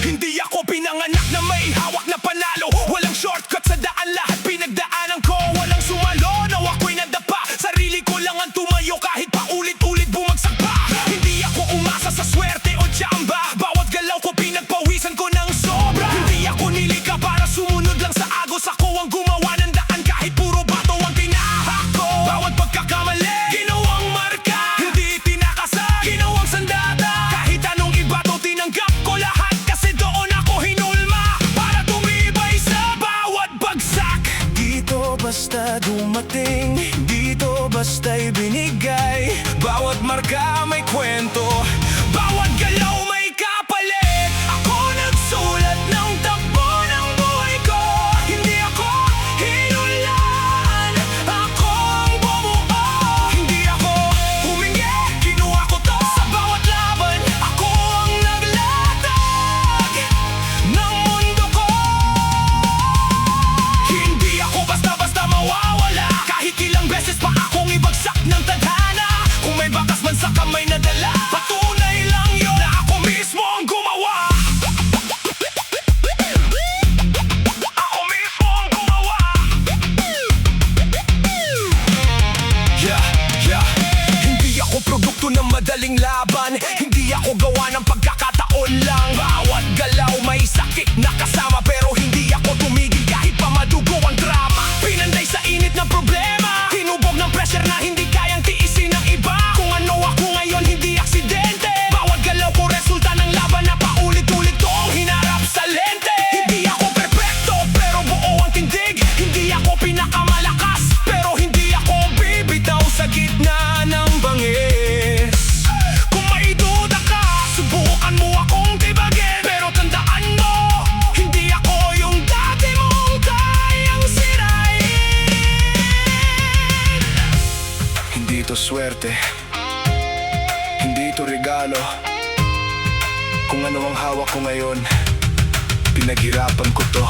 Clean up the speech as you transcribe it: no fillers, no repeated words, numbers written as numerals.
Hindi ako pinanganak na may hawak na panalo. Walang shortcut sa daan, lahat pinagdaanan ko. Walang sumalo, naw ako'y nadapa. Sarili ko lang ang tumayo kahit paulit-ulit bumagsak pa. Hindi ako umasa sa swerte o tsamba. Bawat galaw ko pinagpawisan ko ng sobra. Hindi ako nilikha para sumunod lang sa agos. Ako ang gumawa ng daan kahit puro bato ang tinahak ko. Bawat pagkakamali, ginawang marka. Hindi tinakasan, ginawang sandata. Kahit anong ibato, tinanggap ko lahat. Kasi doon ako hinulma para tumibay sa bawat bagsak. Dito basta dumating, dito basta'y binigay. Bawat marka may kwento, bawat galaw may kapalit. Ako nagsulat ng takbo ng buhay ko. Hindi ako hinulaan, ako ang bumuo. Hindi ako humingi, kinuha ko to sa bawat laban. Ako ang naglatag ng mundo ko. Hindi ako basta-basta mawawala. Kahit ilang beses pa akong ibagsak ng tadhana. Kung may bakas man sa kamay na dala, patunay lang yun na ako mismo ang gumawa. Ako mismo ang gumawa. Hindi ako produkto ng madaling laban. Hindi ako gawa ng pagkakataon lang. Bawat galaw may sakit na kasama. Pero hindi ako tumigil kahit pa madugo ang drama. Pinanday sa init ng problema, hinubog ng pressure na hindi kayang tiisin ng iba. Kung ano ako ngayon, hindi aksidente. Bawat galaw ko resulta ng laban na paulit-ulit kong hinarap sa lente. Hindi ako perpekto, pero buo ang tindig. Hindi ako pinakamalakas, pero hindi ako bibitaw sa gitna ng bangis. Kung may duda ka, subukan mo akong tibagin. Pero tandaan mo, hindi ako yung dati mong kayang sirain. Hindi to swerte, hindi to regalo. Kung ano ang hawak ko ngayon, pinaghirapan ko to.